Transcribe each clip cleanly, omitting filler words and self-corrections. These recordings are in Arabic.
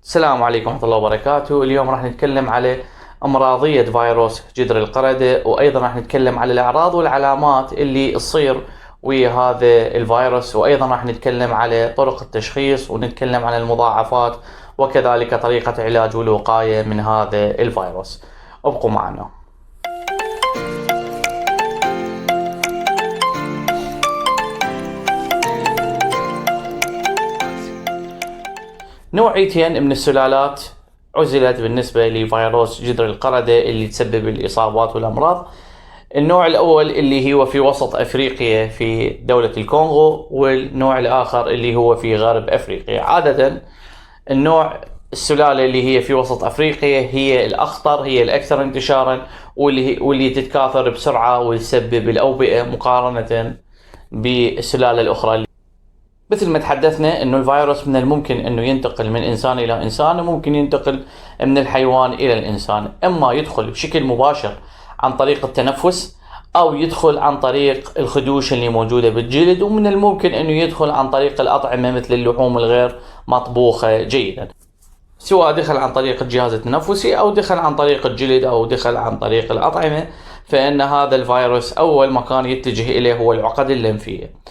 السلام عليكم ورحمة الله وبركاته. اليوم راح نتكلم على أمراضية فيروس جدر القردة، وأيضا راح نتكلم على الأعراض والعلامات اللي تصير ويا هذا الفيروس، وأيضا راح نتكلم على طرق التشخيص ونتكلم عن المضاعفات وكذلك طريقة علاج والوقاية من هذا الفيروس. ابقوا معنا. نوعيتين من السلالات عزلت بالنسبة لفيروس جدر القردة اللي تسبب الإصابات والأمراض. النوع الأول اللي هو في وسط أفريقيا في دولة الكونغو، والنوع الآخر اللي هو في غرب أفريقيا. عادة السلالة اللي هي في وسط أفريقيا هي الأخطر، هي الأكثر انتشارا، واللي تتكاثر بسرعة وتسبب الأوبئة مقارنة بالسلالة الأخرى. مثل ما تحدثنا انه الفيروس من الممكن انه ينتقل من انسان الى انسان، وممكن ينتقل من الحيوان الى الانسان، اما يدخل بشكل مباشر عن طريق التنفس، او يدخل عن طريق الخدوش اللي موجودة بالجلد، ومن الممكن انه يدخل عن طريق الاطعمة مثل اللحوم الغير مطبوخة جيدا، سواء دخل عن طريق الجهاز التنفسي او دخل عن طريق الجلد او دخل عن طريق الاطعمة. فان هذا الفيروس اول مكان يتجه اليه هو العقد الليمفية.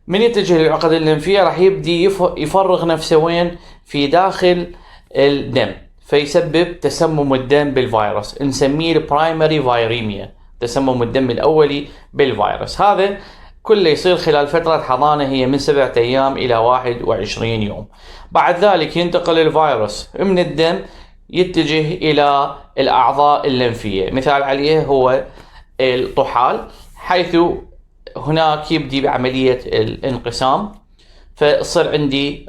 من يتجه للعقد الليمفية راح يبدي يفرغ نفسه وين؟ في داخل الدم، فيسبب تسمم الدم بالفيروس، نسميه البرايمري فيريميا، تسمم الدم الأولي بالفيروس. هذا كله يصير خلال فترة حضانة هي من 7 أيام إلى 21 يوم. بعد ذلك ينتقل الفيروس من الدم يتجه إلى الأعضاء الليمفية، مثال عليه هو الطحال، حيث هناك يبدي بعملية الانقسام، فيصير عندي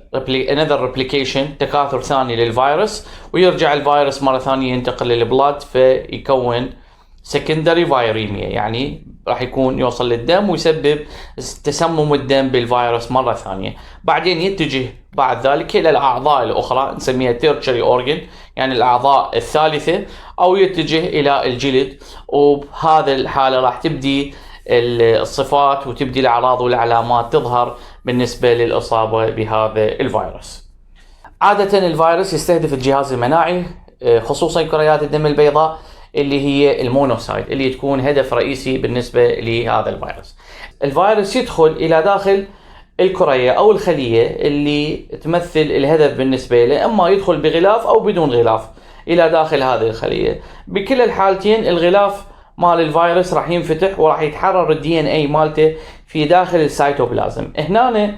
another replication، تكاثر ثاني للفيروس، ويرجع الفيروس مرة ثانية ينتقل للبلاد فيكون secondary viremia، يعني راح يكون يوصل للدم ويسبب تسمم الدم بالفيروس مرة ثانية. بعدين يتجه بعد ذلك إلى الأعضاء الأخرى نسميها tertiary organ، يعني الأعضاء الثالثة، أو يتجه إلى الجلد، وبهذا الحالة راح تبدي الصفات وتبدي الأعراض والعلامات تظهر بالنسبة للإصابة بهذا الفيروس. عادة الفيروس يستهدف الجهاز المناعي، خصوصا كريات الدم البيضاء اللي هي المونوسايت، اللي تكون هدف رئيسي بالنسبة لهذا الفيروس. الفيروس يدخل إلى داخل الكرية أو الخلية اللي تمثل الهدف بالنسبة له، أما يدخل بغلاف أو بدون غلاف إلى داخل هذه الخلية. بكل الحالتين الغلاف مال الفيروس راح ينفتح وراح يتحرر الدي ان اي مالته في داخل السيتوبلازم. هنا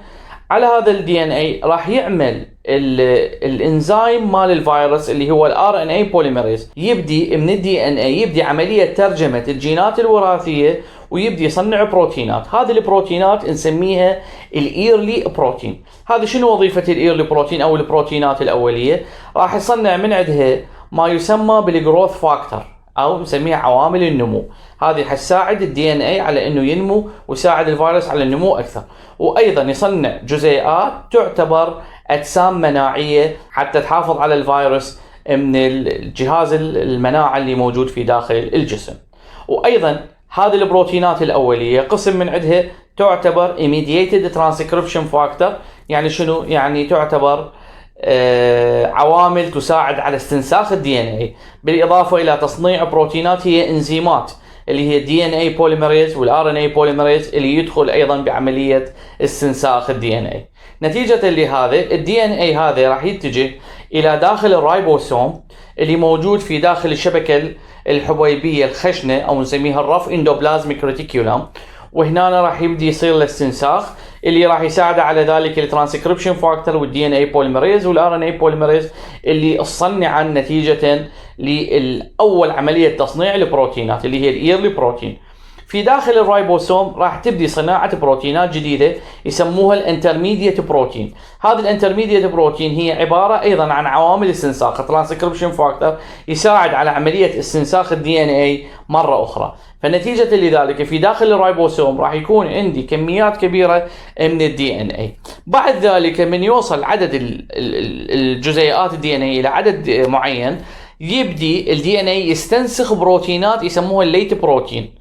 على هذا الدي ان اي راح يعمل الانزيم مال الفيروس اللي هو الار ان اي بوليميريز، يبدي من الدي ان اي يبدي عملية ترجمة الجينات الوراثية ويبدي يصنع بروتينات. هذه البروتينات نسميها الايرلي بروتين. هذا شنو وظيفة الايرلي بروتين او البروتينات الاولية؟ راح يصنع من عندها ما يسمى بالجروث فاكتور، او نسميها عوامل النمو. هذه حتساعد الدي ان اي على انه ينمو ويساعد الفيروس على النمو اكثر، وايضا يصنع جزيئات تعتبر اجسام مناعيه حتى تحافظ على الفيروس من الجهاز المناعه اللي موجود في داخل الجسم. وايضا هذه البروتينات الاوليه قسم من عندها تعتبر immediated transcription factor. يعني شنو؟ يعني تعتبر عوامل تساعد على استنساخ الدي ان اي، بالاضافه الى تصنيع بروتينات هي انزيمات اللي هي دي ان اي بوليميريز والار ان اي بوليميريز، اللي يدخل ايضا بعمليه استنساخ الدي ان اي. نتيجه لهذا الدي ان اي هذا راح يتجه الى داخل الرايبوسوم اللي موجود في داخل الشبكه الحبيبيه الخشنه، او نسميها الرف اندوبلازميك ريتيكولم، وهنا راح يبدي يصير الاستنساخ اللي راح يساعد على ذلك الترانسكريبشن فاكتور والدي ان اي بوليميريز والار ان اي بوليميريز، اللي صنعا نتيجه لاول عمليه تصنيع البروتينات اللي هي الايرلي بروتين. في داخل الرايبوسوم راح تبدي صناعه بروتينات جديده يسموها الانترميديت بروتين. هذا الانترميديت بروتين هي عباره ايضا عن عوامل استنساخ ترانسكريبشن فاكتور يساعد على عمليه استنساخ الدي ان اي مره اخرى. فنتيجه لذلك في داخل الرايبوسوم راح يكون عندي كميات كبيره من الدي ان اي. بعد ذلك من يوصل عدد الجزيئات الدي ان اي الى عدد معين، يبدي الدي ان اي يستنسخ بروتينات يسموها الليت بروتين،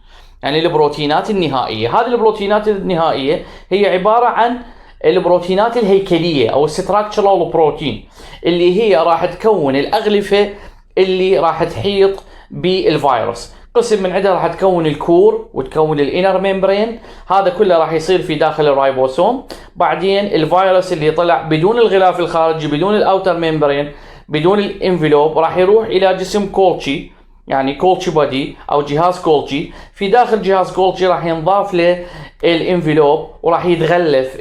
يعني البروتينات النهائيه. هذه البروتينات النهائيه هي عباره عن البروتينات الهيكلية أو structural بروتين اللي هي راح تكون الأغلفة اللي راح تحيط بالفيروس. قسم من عندها راح تكون الكور وتكون الانر ميمبرين، هذا كله راح يصير في داخل الرايبوسوم. بعدين الفيروس اللي طلع بدون الغلاف الخارجي، بدون الاوتر ميمبرين، بدون الانفلوب، راح يروح الى جسم كولتشي، يعني كولتشي بودي او جهاز كولتشي. في داخل جهاز كولتشي راح ينضاف له الانفلوب وراح يتغلف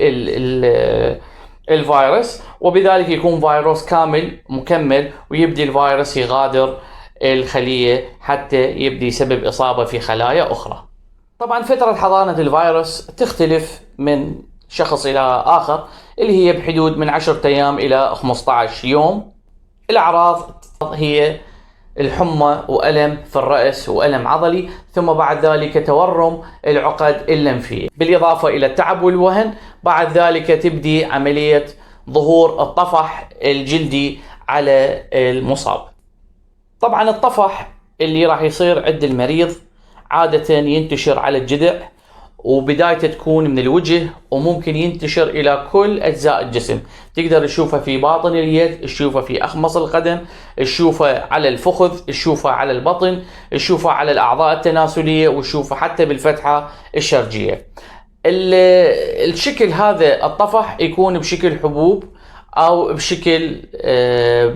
الفيروس، وبذلك يكون فيروس كامل مكمل، ويبدي الفيروس يغادر الخلية حتى يبدي يسبب إصابة في خلايا أخرى. طبعا فترة حضانة الفيروس تختلف من شخص إلى آخر، اللي هي بحدود من 10 أيام إلى 15 يوم. الأعراض هي الحمى وألم في الرأس وألم عضلي، ثم بعد ذلك تورم العقد اللمفية، بالإضافة إلى التعب والوهن. بعد ذلك تبدي عملية ظهور الطفح الجلدي على المصاب. طبعا الطفح اللي راح يصير عند المريض عادة ينتشر على الجذع، وبدايته تكون من الوجه، وممكن ينتشر إلى كل أجزاء الجسم. تقدر تشوفه في باطن اليد، تشوفه في أخمص القدم، تشوفه على الفخذ، تشوفه على البطن، تشوفه على الأعضاء التناسلية، وتشوفه حتى بالفتحة الشرجية. الشكل هذا الطفح يكون بشكل حبوب أو بشكل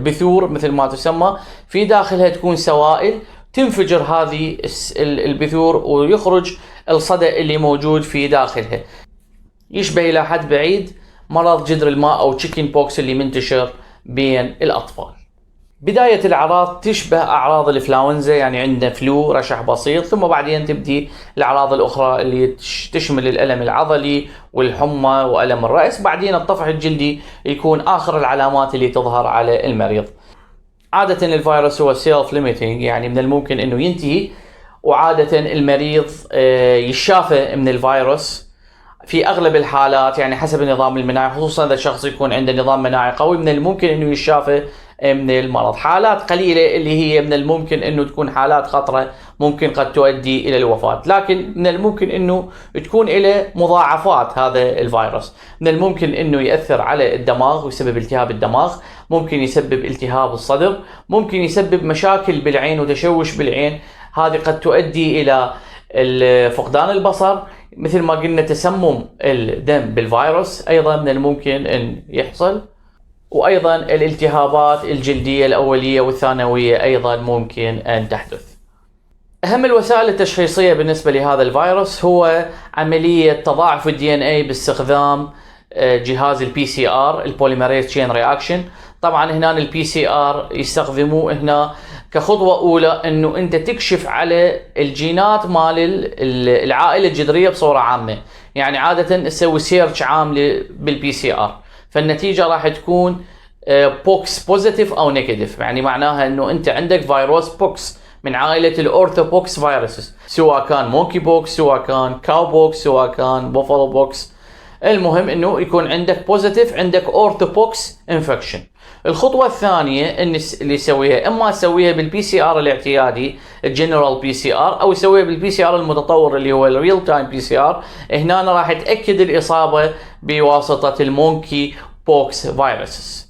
بثور مثل ما تسمى، في داخلها تكون سوائل، تنفجر هذه البثور ويخرج الصدى اللي موجود في داخلها. يشبه إلى حد بعيد مرض جدر الماء أو تشيكن بوكس اللي منتشر بين الأطفال. بداية الأعراض تشبه أعراض الإنفلونزا، يعني عندنا فلو، رشح بسيط، ثم بعدين تبدي الأعراض الأخرى اللي تشمل الألم العضلي والحمى وألم الرأس. بعدين الطفح الجلدي يكون آخر العلامات اللي تظهر على المريض. عادة الفيروس هو سيلف ليميتنج، يعني من الممكن أنه ينتهي، وعادة المريض يشافى من الفيروس في أغلب الحالات، يعني حسب النظام المناعي، خصوصا إذا الشخص يكون عنده نظام مناعي قوي من الممكن أنه يشافى من المرض. حالات قليلة اللي هي من الممكن أنه تكون حالات خطرة ممكن قد تؤدي إلى الوفاة، لكن من الممكن أنه تكون إلى مضاعفات هذا الفيروس. من الممكن أنه يأثر على الدماغ ويسبب التهاب الدماغ، ممكن يسبب التهاب الصدر، ممكن يسبب مشاكل بالعين وتشوش بالعين، هذه قد تؤدي إلى فقدان البصر. مثل ما قلنا تسمم الدم بالفيروس أيضا من الممكن أن يحصل، وأيضا الالتهابات الجلدية الأولية والثانوية أيضا ممكن أن تحدث. أهم الوسائل التشخيصية بالنسبة لهذا الفيروس هو عملية تضاعف الدي ان اي باستخدام جهاز البي سي ار، البوليميريز تشين رياكشن. طبعا هنا البي سي ار يستخدموه هنا كخطوة أولى أنه أنت تكشف على الجينات مال العائلة الجذرية بصورة عامة، يعني عادة تسوي سيرش عام بالبي سي ار، فالنتيجة راح تكون بوكس بوزيتيف أو نيجاتيف، يعني معناها أنه أنت عندك فيروس بوكس من عائلة الأورثوبوكس فيروسز، سواء كان مونكي بوكس، سواء كان كاو بوكس، سواء كان بوفالو بوكس. المهم أنه يكون عندك بوزيتيف، عندك أورثوبوكس انفكشن. الخطوة الثانية اللي يسويها، اما يسويها بالبي سي ار الاعتيادي الجنرال بي سي ار، او يسويها بالبي سي ار المتطور اللي هو الريل تايم بي سي ار. هنا راح تأكد الإصابة بواسطة المونكي بوكس فيروسز.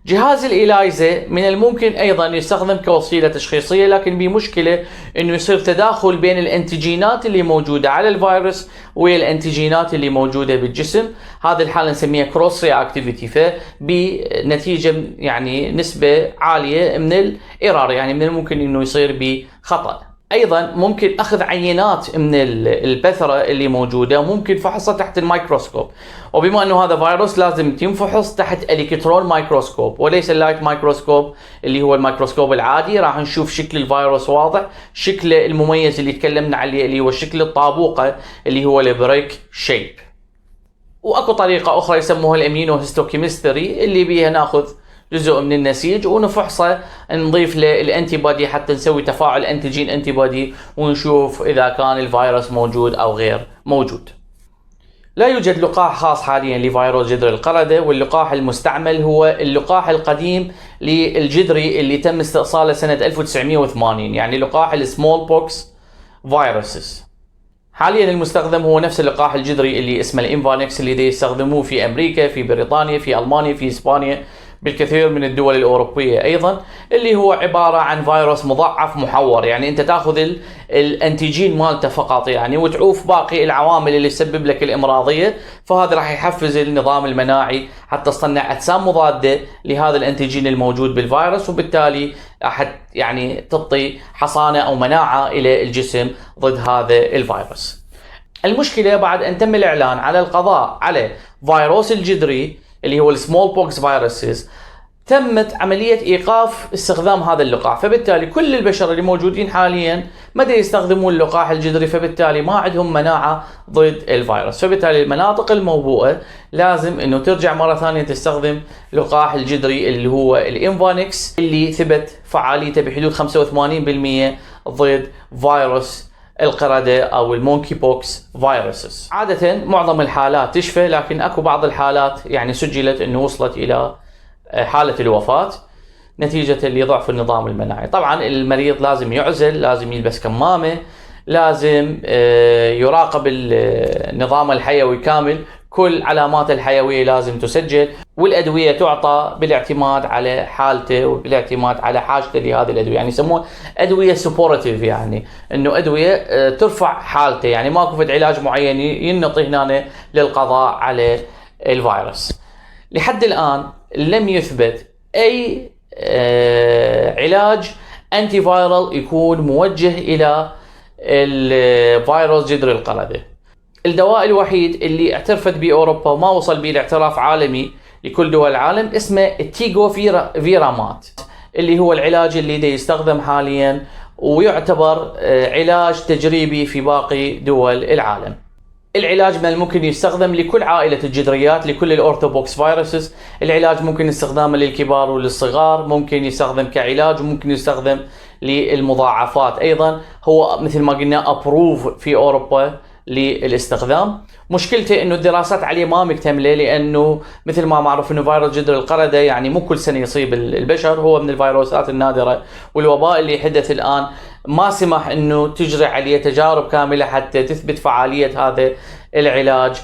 جهاز الإلايزا من الممكن أيضا يستخدم كوسيلة تشخيصية، لكن بمشكلة أنه يصير تداخل بين الأنتيجينات اللي موجودة على الفيروس والأنتيجينات اللي موجودة بالجسم. هذه الحالة نسميها كروس رياكتيفيتي، فبنتيجة يعني نسبة عالية من الإيرار، يعني من الممكن أنه يصير بخطأ. أيضا ممكن أخذ عينات من البثرة اللي موجودة، وممكن فحصها تحت الميكروسكوب، وبما أنه هذا فيروس لازم تنفحص تحت إلكترون مايكروسكوب وليس اللايت مايكروسكوب اللي هو الميكروسكوب العادي. راح نشوف شكل الفيروس واضح، شكله المميز اللي تكلمنا عليه اللي هو شكل الطابوقة اللي هو البريك شيب. وأكو طريقة أخرى يسموها الامينو هيستوكيمستري، اللي بيها ناخذ جزء من النسيج ونفحصه، نضيف له الانتي بودي حتى نسوي تفاعل انتيجين انتي بودي ونشوف اذا كان الفيروس موجود او غير موجود. لا يوجد لقاح خاص حاليا لفيروس جذر القردة، واللقاح المستعمل هو اللقاح القديم للجذري اللي تم استئصاله سنة 1980، يعني لقاح السمول بوكس فيروسز. حاليا المستخدم هو نفس اللقاح الجذري اللي اسمه الانفانكس، اللي دي يستخدموه في امريكا، في بريطانيا، في المانيا، في اسبانيا، بالكثير من الدول الاوروبيه ايضا، اللي هو عباره عن فيروس مضاعف محور. يعني انت تاخذ الانتيجين مالته فقط يعني، وتعوف باقي العوامل اللي تسبب لك الامراضيه، فهذا راح يحفز النظام المناعي حتى تصنع اجسام مضاده لهذا الانتيجين الموجود بالفيروس، وبالتالي يعني تعطي حصانه او مناعه الى الجسم ضد هذا الفيروس. المشكله بعد ان تم الاعلان على القضاء على فيروس الجدري اللي هو السمول بوكس فيروسز، تمت عملية إيقاف استخدام هذا اللقاح، فبالتالي كل البشر اللي موجودين حاليا ما يستخدمون اللقاح الجذري، فبالتالي ما عندهم مناعة ضد الفيروس. فبالتالي المناطق الموبوءة لازم انه ترجع مرة ثانية تستخدم لقاح الجذري اللي هو الانفانكس، اللي ثبت فعاليته بحدود 85% ضد فيروس القردة أو المونكي بوكس فيروسز. عادة معظم الحالات تشفى، لكن أكو بعض الحالات يعني سجلت أنه وصلت إلى حالة الوفاة نتيجة لضعف النظام المناعي. طبعا المريض لازم يعزل، لازم يلبس كمامة، لازم يراقب النظام الحيوي كامل، كل علامات الحيوية لازم تسجل، والأدوية تعطى بالاعتماد على حالته وبالاعتماد على حاجته لهذه الأدوية. يعني يسموه أدوية سبورتيف، يعني أنه أدوية ترفع حالته، يعني ماكو فد علاج معين ينطي هنا للقضاء على الفيروس. لحد الآن لم يثبت أي علاج أنتي فايرال يكون موجه إلى الفيروس جذر القردة. الدواء الوحيد اللي اعترفت به أوروبا وما وصل به لاعتراف عالمي لكل دول العالم اسمه التيجو فيرامات، اللي هو العلاج اللي دي يستخدم حاليا ويعتبر علاج تجريبي في باقي دول العالم. العلاج من الممكن يستخدم لكل عائلة الجذريات، لكل الأورثوبوكس فيروسز. العلاج ممكن استخدامه للكبار وللصغار، ممكن يستخدم كعلاج وممكن يستخدم للمضاعفات أيضا. هو مثل ما قلنا أبروف في أوروبا للاستخدام. مشكلته انه الدراسات عليه ما مكتمله، لانه مثل ما معروف انه فيروس جذر القردة يعني مو كل سنه يصيب البشر، هو من الفيروسات النادره، والوباء اللي حدث الان ما سمح انه تجري عليه تجارب كامله حتى تثبت فعاليه هذا العلاج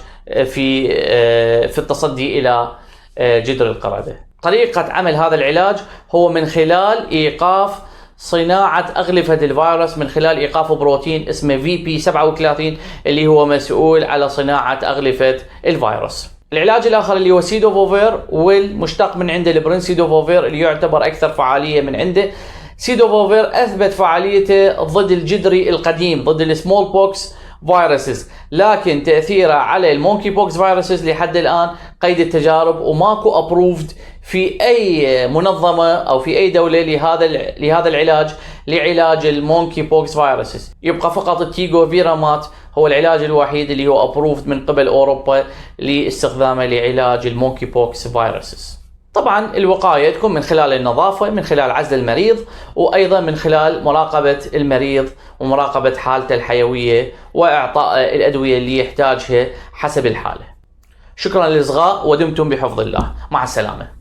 في التصدي الى جذر القردة. طريقه عمل هذا العلاج هو من خلال ايقاف صناعة أغلفة الفيروس، من خلال إيقاف بروتين اسمه VP37 اللي هو مسؤول على صناعة أغلفة الفيروس. العلاج الآخر اللي هو سيدوفوفير، والمشتق من عنده البرنسيدوفوفير اللي يعتبر أكثر فعالية من عنده. سيدوفوفير أثبت فعاليته ضد الجدري القديم، ضد السمول بوكس فيروسز، لكن تأثيره على المونكي بوكس فيروسز لحد الآن قيد التجارب، وماكو أبروفد في أي منظمة أو في أي دولة لهذا العلاج، لعلاج المونكي بوكس فيروسز. يبقى فقط التيجو فيرامات هو العلاج الوحيد اللي هو أبروفد من قبل أوروبا لاستخدامه لعلاج المونكي بوكس فيروسز. طبعا الوقاية تكون من خلال النظافة، من خلال عزل المريض، وأيضا من خلال مراقبة المريض ومراقبة حالته الحيوية وإعطاء الأدوية اللي يحتاجها حسب الحالة. شكرا للإصغاء ودمتم بحفظ الله، مع السلامة.